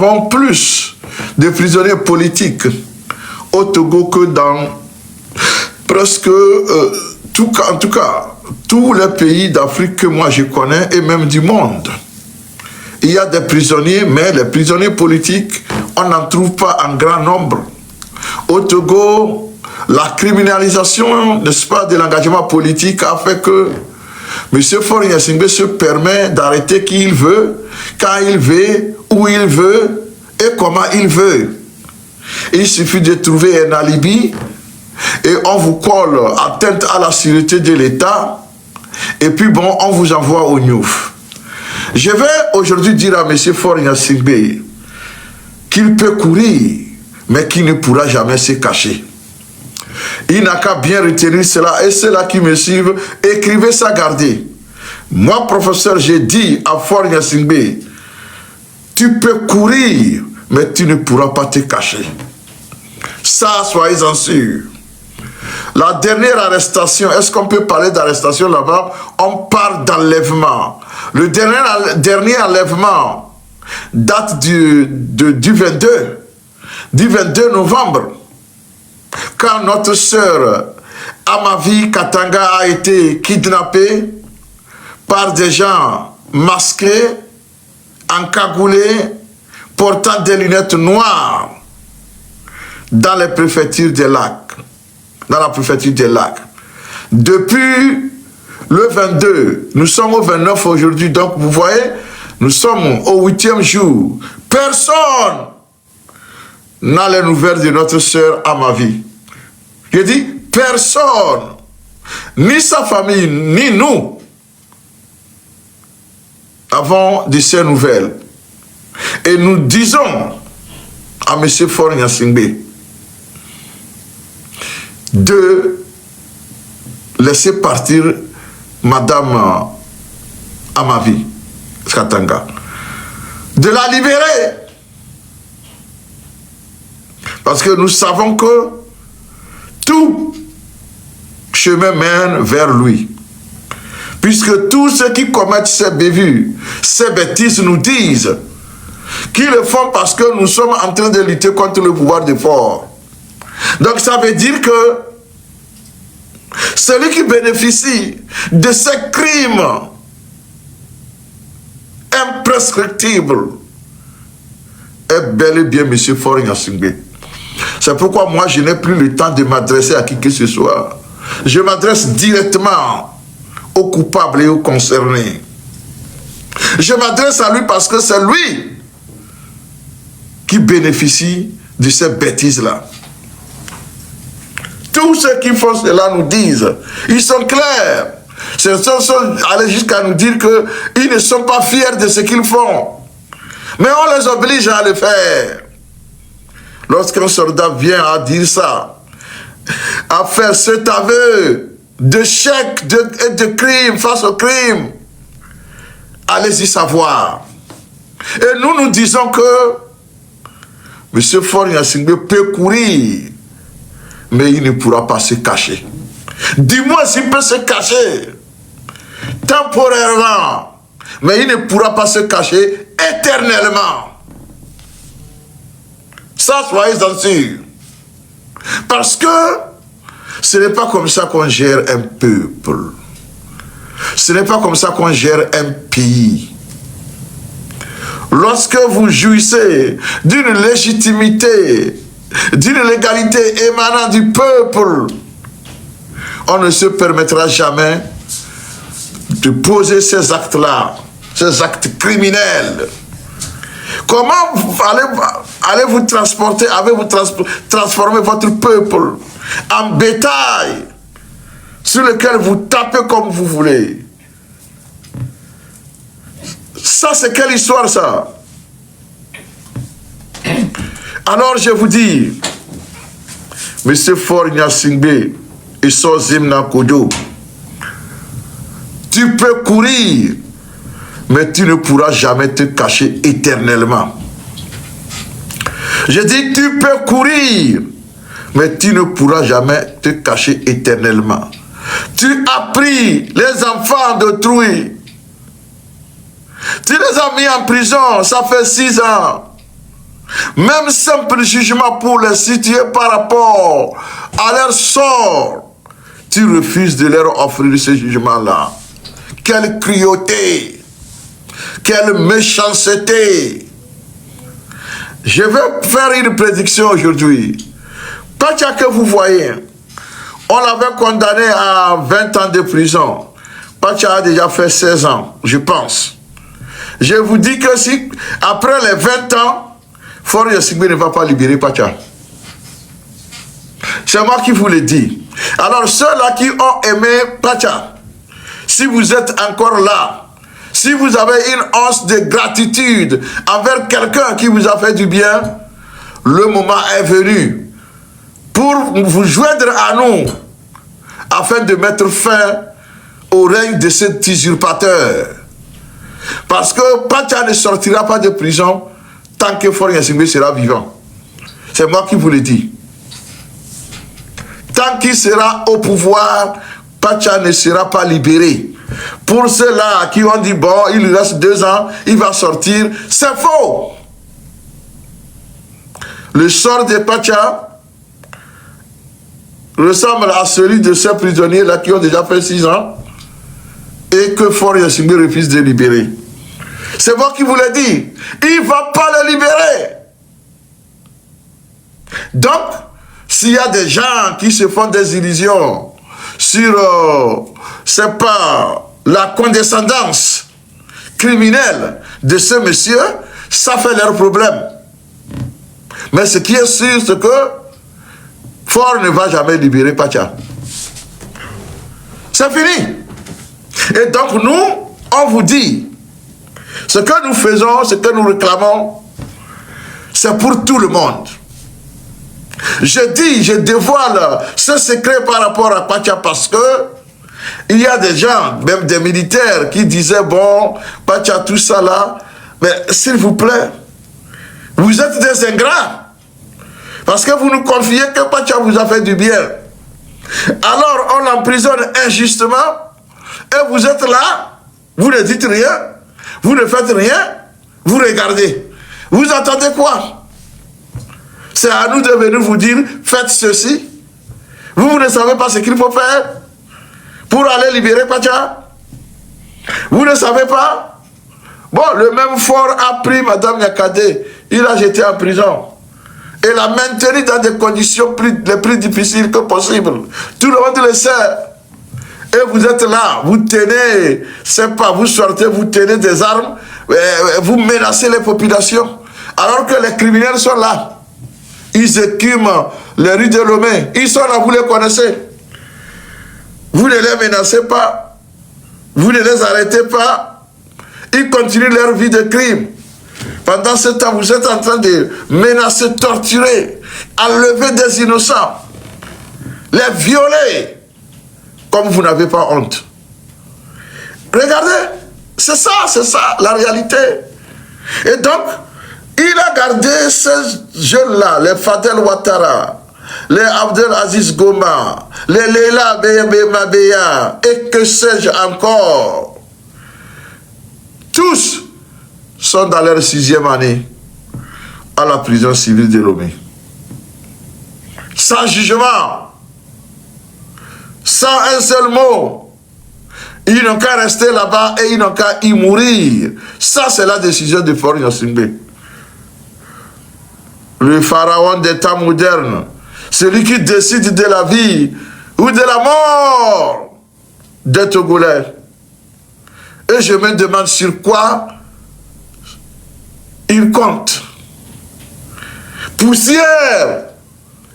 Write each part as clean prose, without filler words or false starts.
avons plus de prisonniers politiques au Togo que dans presque en tout cas, tous les pays d'Afrique que moi je connais et même du monde. Il y a des prisonniers, mais les prisonniers politiques, on n'en trouve pas en grand nombre. Au Togo, la criminalisation, n'est-ce pas, de l'engagement politique a fait que M. Faure Gnassingbé se permet d'arrêter qui il veut, quand il veut, où il veut et comment il veut. Il suffit de trouver un alibi et on vous colle atteinte à la sûreté de l'État et puis bon, on vous envoie au Niouf. Je vais aujourd'hui dire à M. Faure Gnassingbé qu'il peut courir, mais qu'il ne pourra jamais se cacher. Il n'a qu'à bien retenir cela, et ceux-là qui me suivent, écrivez ça, gardez. Moi, professeur, j'ai dit à Faure Gnassingbé, tu peux courir, mais tu ne pourras pas te cacher. Ça, soyez-en sûrs. La dernière arrestation, est-ce qu'on peut parler d'arrestation là-bas? On parle d'enlèvement. Le dernier enlèvement date du 22 novembre, quand notre sœur Amavi Katanga a été kidnappée par des gens masqués, encagoulés, portant des lunettes noires dans les préfectures des lacs. Dans la préfecture des lacs. Depuis le 22, nous sommes au 29 aujourd'hui, donc vous voyez, nous sommes au 8e jour. Personne n'a les nouvelles de notre sœur Amavi. Je dis personne, ni sa famille, ni nous, avons de ces nouvelles. Et nous disons à M. Faure Gnassingbé de laisser partir Madame Amavi Katanga, de la libérer. Parce que nous savons que tout chemin mène vers lui. Puisque tous ceux qui commettent ces bévues, ces bêtises nous disent qu'ils le font parce que nous sommes en train de lutter contre le pouvoir des forts. Donc ça veut dire que celui qui bénéficie de ces crimes imprescriptibles est bel et bien M. Faure Gnassingbé. C'est pourquoi moi je n'ai plus le temps de m'adresser à qui que ce soit. Je m'adresse directement aux coupables et aux concernés. Je m'adresse à lui parce que c'est lui qui bénéficie de ces bêtises-là. Tous ceux qui font cela nous disent, ils sont clairs. Certains sont allés jusqu'à nous dire qu'ils ne sont pas fiers de ce qu'ils font. Mais on les oblige à le faire. Lorsqu'un soldat vient à dire ça, à faire cet aveu de chèque et de crime face au crime, allez-y savoir. Et nous disons que M. Faure Gnassingbé peut courir, mais il ne pourra pas se cacher. Dis-moi s'il peut se cacher temporairement, mais il ne pourra pas se cacher éternellement. Ça, soyez-en sûrs. Parce que ce n'est pas comme ça qu'on gère un peuple. Ce n'est pas comme ça qu'on gère un pays. Lorsque vous jouissez d'une légitimité, d'une légalité émanant du peuple, on ne se permettra jamais de poser ces actes-là, ces actes criminels. Comment allez-vous transporter, avez-vous transformer votre peuple en bétail sur lequel vous tapez comme vous voulez? Ça, c'est quelle histoire, ça? Alors, je vous dis, M. Faure Gnassingbé et Sozimna Kodo, tu peux courir, mais tu ne pourras jamais te cacher éternellement. Je dis, tu peux courir, mais tu ne pourras jamais te cacher éternellement. Tu as pris les enfants d'autrui. Tu les as mis en prison, ça fait 6 ans. même simple jugement pour les situer par rapport à leur sort, tu refuses de leur offrir ce jugement-là. Quelle cruauté, quelle méchanceté. Je vais faire une prédiction aujourd'hui. Pacha que vous voyez, on l'avait condamné à 20 ans de prison. Pacha a déjà fait 16 ans, je pense. Je vous dis que si, après les 20 ans, Faure Gnassingbé ne va pas libérer Pacha. C'est moi qui vous le dis. Alors ceux-là qui ont aimé Pacha, si vous êtes encore là, si vous avez une once de gratitude envers quelqu'un qui vous a fait du bien, le moment est venu pour vous joindre à nous afin de mettre fin au règne de cet usurpateur. Parce que Pacha ne sortira pas de prison tant que Faure Gnassingbé sera vivant. C'est moi qui vous le dis. Tant qu'il sera au pouvoir, Pacha ne sera pas libéré. Pour ceux-là qui ont dit, bon, il lui reste 2 ans, il va sortir, c'est faux. Le sort de Pacha ressemble à celui de ces prisonniers-là qui ont déjà fait 6 ans et que Faure Gnassingbé refuse de libérer. C'est moi qui vous l'ai dit. Il ne va pas le libérer. Donc, s'il y a des gens qui se font des illusions sur, c'est pas la condescendance criminelle de ce monsieur, ça fait leur problème. Mais ce qui est sûr, c'est que Faure ne va jamais libérer Pacha. C'est fini. Et donc nous, on vous dit, ce que nous faisons, ce que nous réclamons, c'est pour tout le monde. Je dis, je dévoile ce secret par rapport à Pacha parce que il y a des gens, même des militaires, qui disaient, bon, Pacha, tout ça là, mais s'il vous plaît, vous êtes des ingrats. Parce que vous nous confiez que Pacha vous a fait du bien. Alors on l'emprisonne injustement et vous êtes là, vous ne dites rien, vous ne faites rien, vous regardez. Vous attendez quoi? C'est à nous de venir vous dire, faites ceci. Vous ne savez pas ce qu'il faut faire pour aller libérer Pacha. Vous ne savez pas? Bon, le même Faure a pris Madame Nyakade, il l'a jeté en prison. Et l'a maintenu dans des conditions les plus difficiles que possible. Tout le monde le sait. Et vous êtes là, vous tenez, c'est pas, vous sortez, vous tenez des armes, vous menacez les populations. Alors que les criminels sont là. Ils écument les rues de Lomé. Ils sont là, vous les connaissez. Vous ne les menacez pas. Vous ne les arrêtez pas. Ils continuent leur vie de crime. Pendant ce temps, vous êtes en train de menacer, torturer, enlever des innocents, les violer, comme vous n'avez pas honte. Regardez, c'est ça la réalité. Et donc, il a gardé ces jeunes-là, les Fadel Ouattara, les Abdel Aziz Goma, les Leila Mabeya, et que sais-je encore. Tous sont dans leur 6e année à la prison civile de Lomé. Sans jugement, sans un seul mot. Ils n'ont qu'à rester là-bas et ils n'ont qu'à y mourir. Ça, c'est la décision de Faure Gnassingbé. Le pharaon des temps modernes, celui qui décide de la vie ou de la mort des Togolais. Et je me demande sur quoi il compte. Poussière.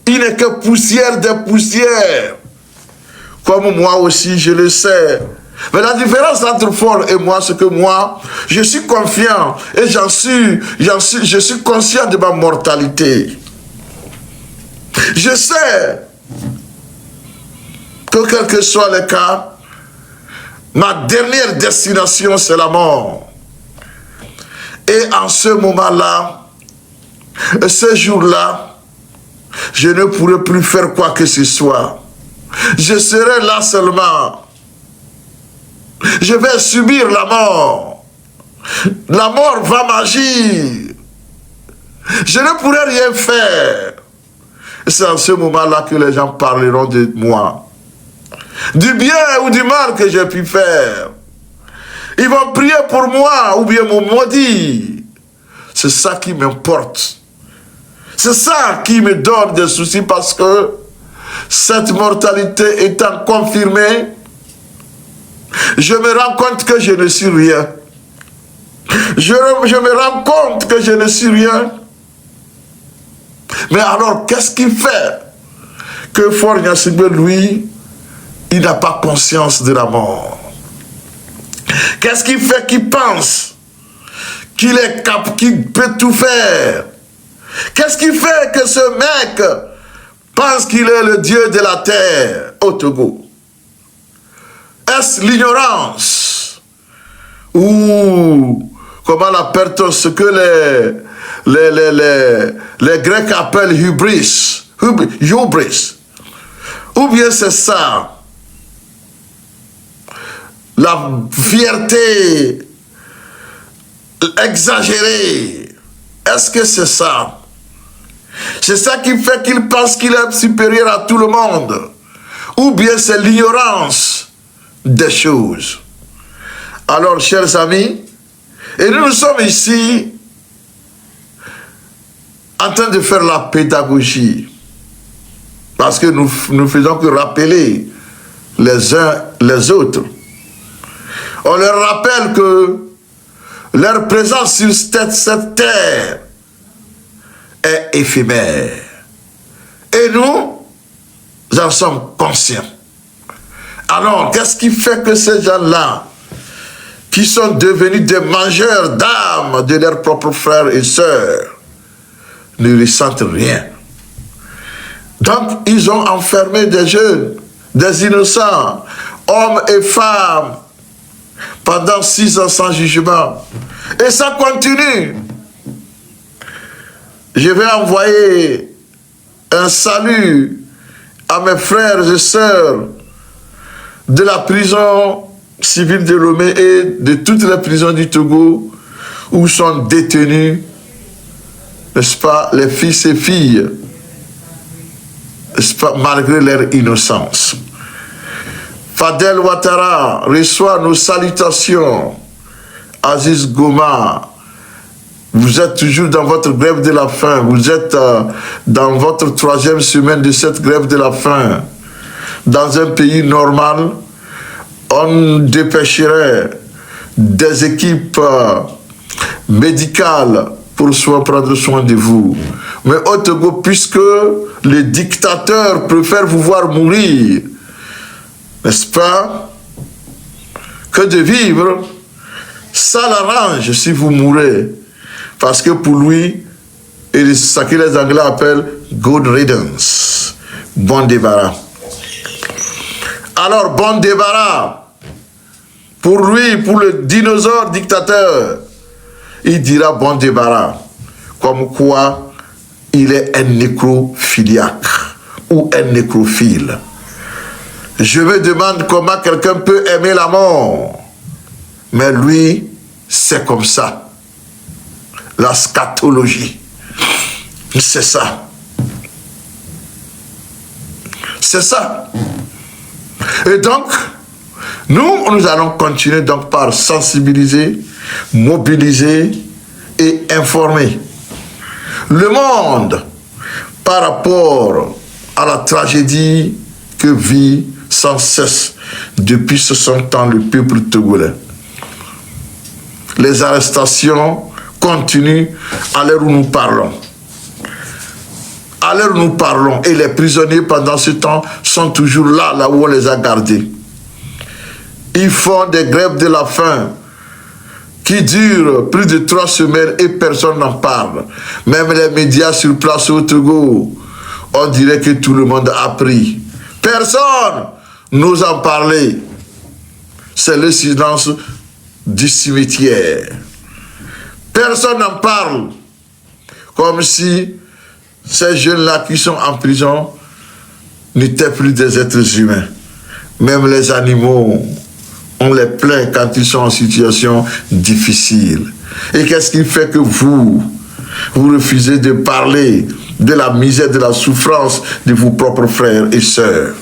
Il n'est que poussière des poussières. Comme moi aussi, je le sais. Mais la différence entre Faure et moi, c'est que moi, je suis confiant et je suis conscient de ma mortalité. Je sais que quel que soit le cas, ma dernière destination, c'est la mort. Et en ce moment-là, ce jour-là, je ne pourrai plus faire quoi que ce soit. Je serai là seulement. Je vais subir la mort. La mort va m'agir. Je ne pourrai rien faire. C'est en ce moment-là que les gens parleront de moi. Du bien ou du mal que j'ai pu faire. Ils vont prier pour moi ou bien me maudire. C'est ça qui m'importe. C'est ça qui me donne des soucis parce que cette mortalité étant confirmée, je me rends compte que je ne suis rien. Je me rends compte que je ne suis rien. Mais alors, qu'est-ce qui fait que Faure Gnassingbé, lui, il n'a pas conscience de la mort? Qu'est-ce qui fait qu'il pense qu'il est capable, qu'il peut tout faire? Qu'est-ce qui fait que ce mec pense qu'il est le Dieu de la terre au Togo? Est-ce l'ignorance? Ou comment l'appelle-t-on ce que les Grecs appellent hubris? Hubris. Ou bien c'est ça? La fierté exagérée. Est-ce que c'est ça? C'est ça qui fait qu'il pense qu'il est supérieur à tout le monde. Ou bien c'est l'ignorance des choses. Alors, chers amis, et nous sommes ici en train de faire la pédagogie. Parce que nous ne faisons que rappeler les uns les autres. On leur rappelle que leur présence sur cette terre est éphémère. Et nous en sommes conscients. Alors, qu'est-ce qui fait que ces gens-là, qui sont devenus des mangeurs d'âmes de leurs propres frères et sœurs, ne ressentent rien? Donc, ils ont enfermé des jeunes, des innocents, hommes et femmes, pendant 6 ans sans jugement. Et ça continue. Je vais envoyer un salut à mes frères et sœurs de la prison civile de Lomé et de toutes les prisons du Togo où sont détenus, n'est-ce pas, les fils et filles, n'est-ce pas, malgré leur innocence. Fadel Ouattara reçoit nos salutations. Aziz Goma, vous êtes toujours dans votre grève de la faim. Vous êtes dans votre 3e semaine de cette grève de la faim. Dans un pays normal, on dépêcherait des équipes médicales pour prendre soin de vous. Mais au Togo, puisque les dictateurs préfèrent vous voir mourir, n'est-ce pas, que de vivre, ça l'arrange si vous mourrez. Parce que pour lui, c'est ce que les Anglais appellent good riddance, bon débarras. Alors, bon débarras, pour lui, pour le dinosaure dictateur, il dira bon débarras, comme quoi il est un nécrophiliaque ou un nécrophile. Je me demande comment quelqu'un peut aimer la mort. Mais lui, c'est comme ça. La scatologie. C'est ça. C'est ça. Et donc, nous allons continuer donc par sensibiliser, mobiliser et informer le monde par rapport à la tragédie que vit sans cesse depuis 60 ans le peuple togolais. Les arrestations continuent à l'heure où nous parlons. À l'heure où nous parlons, et les prisonniers pendant ce temps sont toujours là où on les a gardés. Ils font des grèves de la faim qui durent plus de 3 semaines et personne n'en parle. Même les médias sur place au Togo, on dirait que tout le monde a pris. Personne n'ose en parler. C'est le silence du cimetière. Personne n'en parle. Comme si ces jeunes-là qui sont en prison n'étaient plus des êtres humains. Même les animaux, on les plaint quand ils sont en situation difficile. Et qu'est-ce qui fait que vous, Vous refusez de parler de la misère, de la souffrance de vos propres frères et sœurs.